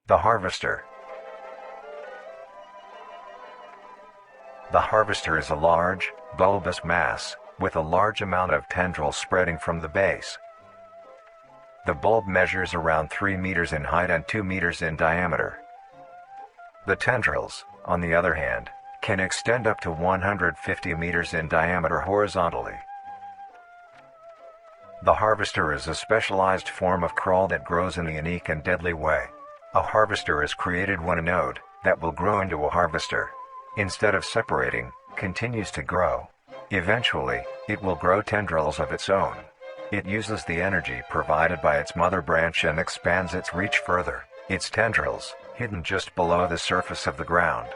The harvester. The harvester is a large, bulbous mass, with a large amount of tendrils spreading from the base. The bulb measures around 3 meters in height and 2 meters in diameter. The tendrils, on the other hand, can extend up to 150 meters in diameter horizontally. The harvester is a specialized form of crawl that grows in a unique and deadly way. A harvester is created when a node, that will grow into a harvester, instead of separating, continues to grow. Eventually, it will grow tendrils of its own. It uses the energy provided by its mother branch and expands its reach further. Its tendrils, hidden just below the surface of the ground.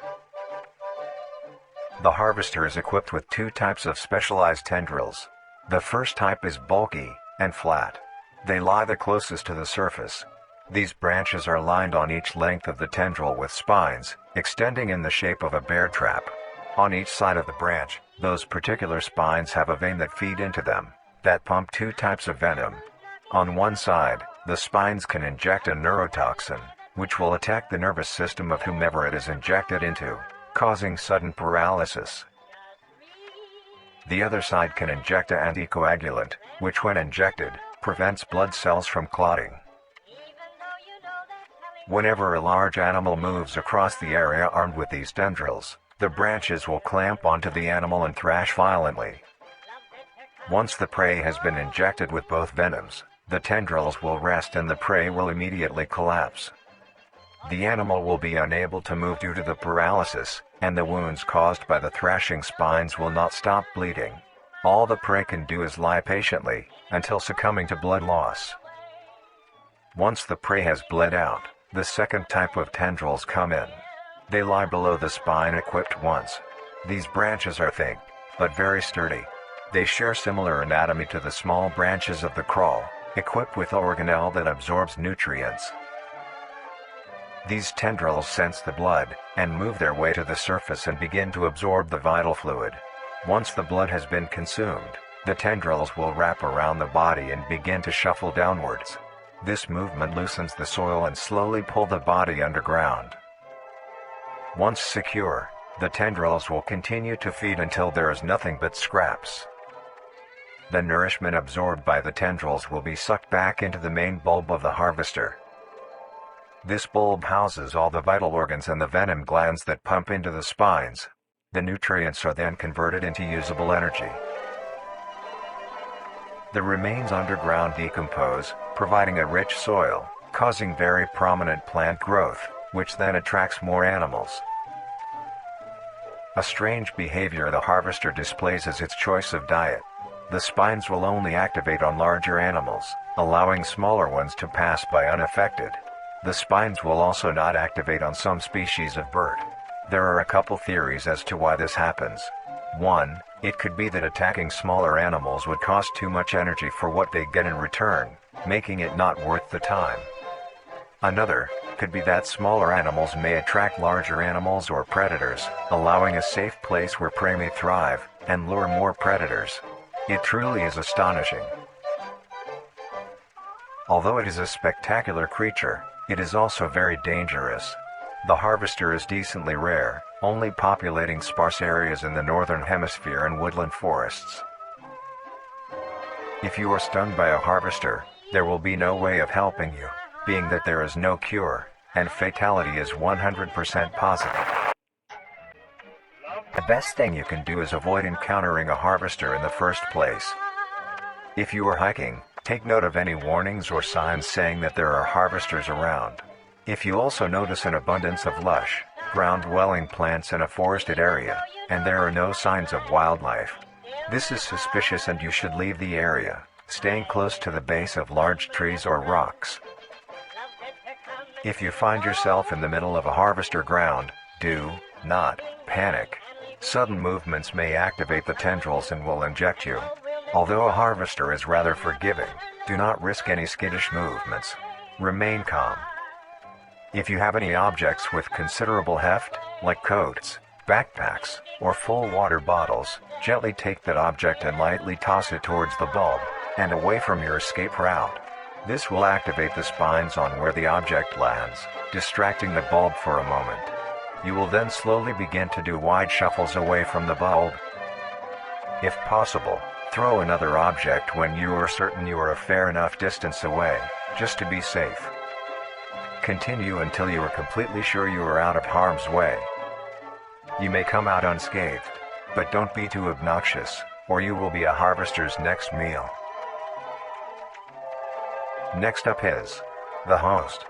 The harvester is equipped with 2 types of specialized tendrils. The first type is bulky and flat. They lie the closest to the surface. These branches are lined on each length of the tendril with spines, extending in the shape of a bear trap. On each side of the branch, those particular spines have a vein that feed into them, that pump 2 types of venom. On one side, the spines can inject a neurotoxin, which will attack the nervous system of whomever it is injected into, causing sudden paralysis. The other side can inject an anticoagulant, which when injected, prevents blood cells from clotting. Whenever a large animal moves across the area armed with these tendrils, the branches will clamp onto the animal and thrash violently. Once the prey has been injected with both venoms, the tendrils will rest and the prey will immediately collapse. The animal will be unable to move due to the paralysis, and the wounds caused by the thrashing spines will not stop bleeding. All the prey can do is lie patiently, until succumbing to blood loss. Once the prey has bled out, the second type of tendrils come in. They lie below the spine equipped once. These branches are thick, but very sturdy. They share similar anatomy to the small branches of the crawl, equipped with organelle that absorbs nutrients. These tendrils sense the blood, and move their way to the surface and begin to absorb the vital fluid. Once the blood has been consumed, the tendrils will wrap around the body and begin to shuffle downwards. This movement loosens the soil and slowly pull the body underground. Once secure, the tendrils will continue to feed until there is nothing but scraps. The nourishment absorbed by the tendrils will be sucked back into the main bulb of the harvester. This bulb houses all the vital organs and the venom glands that pump into the spines. The nutrients are then converted into usable energy. The remains underground decompose, providing a rich soil, causing very prominent plant growth, which then attracts more animals. A strange behavior the harvester displays is its choice of diet. The spines will only activate on larger animals, allowing smaller ones to pass by unaffected. The spines will also not activate on some species of bird. There are a couple theories as to why this happens. 1. It could be that attacking smaller animals would cost too much energy for what they get in return, making it not worth the time. Another could be that smaller animals may attract larger animals or predators, allowing a safe place where prey may thrive, and lure more predators. It truly is astonishing. Although it is a spectacular creature, it is also very dangerous. The harvester is decently rare, only populating sparse areas in the northern hemisphere and woodland forests. If you are stung by a harvester, there will be no way of helping you, being that there is no cure, and fatality is 100% positive. The best thing you can do is avoid encountering a harvester in the first place. If you are hiking, take note of any warnings or signs saying that there are harvesters around. If you also notice an abundance of lush, ground-dwelling plants in a forested area, and there are no signs of wildlife, this is suspicious and you should leave the area, staying close to the base of large trees or rocks. If you find yourself in the middle of a harvester ground, do not panic. Sudden movements may activate the tendrils and will inject you. Although a harvester is rather forgiving, do not risk any skittish movements. Remain calm. If you have any objects with considerable heft, like coats, backpacks, or full water bottles, gently take that object and lightly toss it towards the bulb, and away from your escape route. This will activate the spines on where the object lands, distracting the bulb for a moment. You will then slowly begin to do wide shuffles away from the bulb. If possible, throw another object when you are certain you are a fair enough distance away, just to be safe. Continue until you are completely sure you are out of harm's way. You may come out unscathed, but don't be too obnoxious, or you will be a harvester's next meal. Next up is the host.